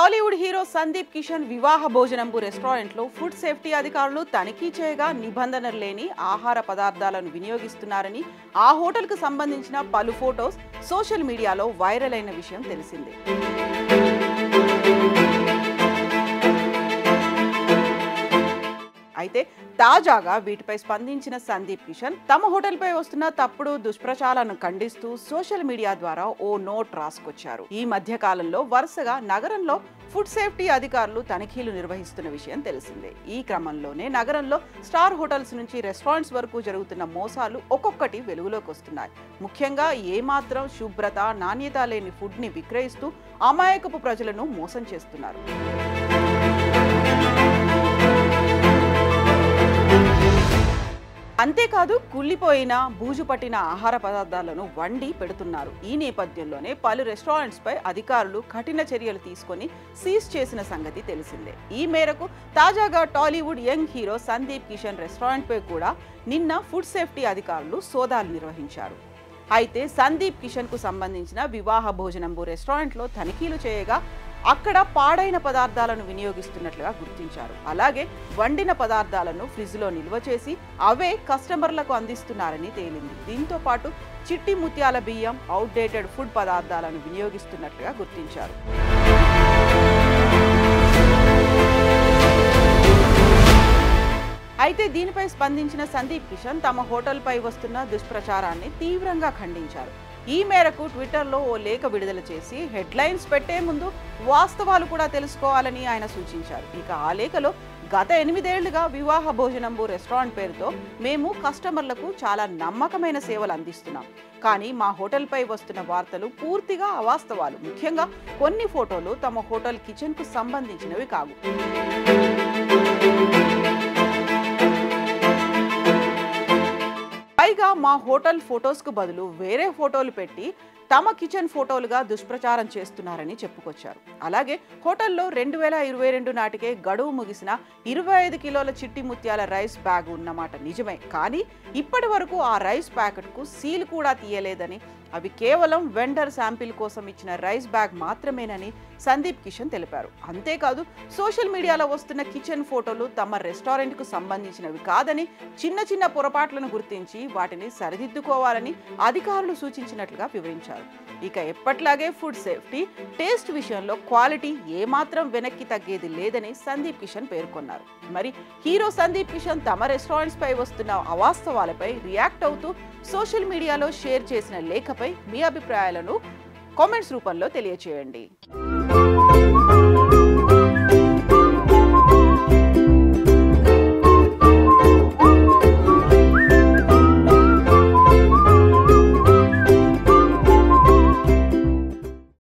Tollywood hero Sandeep Kishan వివాహ భోజనంబు రెస్టారెంట్లో food safety అధికారులు తనిఖీ చేయగా నిబంధనలు లేని ఆహార పదార్థాలను వినియోగిస్తున్నారని ఆ హోటల్కు సంబంధించిన పలు ఫోటోస్ సోషల్ మీడియాలో వైరల్ అయిన విషయం తెలిసిందే. అయితే తాజాగా వీటిపై స్పందించిన సందీప్ కిషన్ తమ హోటల్పై వస్తున్న తప్పుడు దుష్ప్రచారాలను ఖండిస్తూ సోషల్ మీడియా ద్వారా ఓ నోట్ రాసుకొచ్చారు. ఈ మధ్య కాలంలో వరుసగా నగరంలో ఫుడ్ సేఫ్టీ అధికారులు తనిఖీలు నిర్వహిస్తున్న విషయం తెలిసిందే. ఈ క్రమంలోనే నగరంలో స్టార్ హోటల్స్ నుంచి రెస్టారెంట్స్ వరకు జరుగుతున్న మోసాలు ఒక్కొక్కటి వెలుగులోకి వస్తున్నాయి. ముఖ్యంగా ఏమాత్రం శుభ్రత, నాణ్యత లేని ఫుడ్ ని విక్రయిస్తూ అమాయకపు ప్రజలను మోసం చేస్తున్నారు. అంతేకాదు కుళ్ళిపోయిన బూజు పట్టిన ఆహార పదార్థాలను వండి పెడుతున్నారు. ఈ నేపథ్యంలోనే పలు రెస్టారెంట్స్ పై అధికారులు కఠిన చర్యలు తీసుకొని సీజ్ చేసిన సంగతి తెలిసిందే. ఈ మేరకు తాజాగా Tollywood young hero Sandeep Kishan restaurant పై కూడా నిన్న ఫుడ్ సేఫ్టీ అధికారులు సోదాలు నిర్వహించారు. అయితే సందీప్ కిషన్ కు సంబంధించిన వివాహ భోజనంబు రెస్టారెంట్లో తనిఖీలు చేయగా అక్కడ పాడైన పదార్థాలను వినియోగిస్తున్నట్లుగా గుర్తించారు. అలాగే వండిన పదార్థాలను ఫ్రిడ్జ్లో నిల్వ చేసి అవే కస్టమర్లకు అందిస్తున్నారని తేలింది. దీంతో పాటు చిట్టి ముత్యాల బియ్యం, అవుట్డేటెడ్ ఫుడ్ పదార్థాలను వినియోగిస్తున్నట్లుగా గుర్తించారు. అయితే దీనిపై స్పందించిన సందీప్ కిషన్ తమ హోటల్పై వస్తున్న దుష్ప్రచారాన్ని తీవ్రంగా ఖండించారు. ఈ మేరకు ట్విట్టర్లో ఓ లేఖ విడుదల చేసి హెడ్లైన్స్ పెట్టే ముందు వాస్తవాలు కూడా తెలుసుకోవాలని ఆయన సూచించారు. ఇక ఆ లేఖలో గత 8 ఏళ్లుగా వివాహ భోజనంబు రెస్టారెంట్ పేరుతో మేము కస్టమర్లకు చాలా నమ్మకమైన సేవలు అందిస్తున్నాం. కానీ మా హోటల్పై వస్తున్న వార్తలు పూర్తిగా అవాస్తవాలు. ముఖ్యంగా కొన్ని ఫోటోలు తమ హోటల్ కిచెన్కు సంబంధించినవి కావు. పైగా మా హోటల్ ఫొటోస్కు బదులు వేరే ఫోటోలు పెట్టి తమ కిచెన్ ఫోటోలుగా దుష్ప్రచారం చేస్తున్నారని చెప్పుకొచ్చారు. అలాగే హోటల్లో 2022 నాటికే గడువు ముగిసిన 25 కిలోల చిట్టి ముత్యాల రైస్ బ్యాగ్ ఉన్నమాట నిజమే. కానీ ఇప్పటి వరకు ఆ రైస్ ప్యాకెట్కు సీల్ కూడా తీయలేదని, అవి కేవలం వెండర్ శాంపిల్ కోసం ఇచ్చిన రైస్ బ్యాగ్ మాత్రమేనని సందీప్ కిషన్ తెలిపారు. అంతేకాదు సోషల్ మీడియాలో వస్తున్న కిచెన్ ఫోటోలు తమ రెస్టారెంట్కు సంబంధించినవి కాదని, చిన్న చిన్న పొరపాట్లను గుర్తించి వాటిని సరిదిద్దుకోవాలని అధికారులు సూచించినట్లుగా వివరించారు. ఇక ఎప్పట్లాగే ఫుడ్ సేఫ్టీ, టేస్ట్ విషయంలో క్వాలిటీ ఏమాత్రం వెనక్కి తగ్గేది లేదని సందీప్ కిషన్ పేర్కొన్నారు. మరి హీరో సందీప్ కిషన్ తమ రెస్టారెంట్స్ పై వస్తున్న అవాస్తవాలపై రియాక్ట్ అవుతూ సోషల్ మీడియాలో షేర్ చేసిన లేఖపై మీ అభిప్రాయాలను కామెంట్స్ రూపంలో తెలియచేయండి.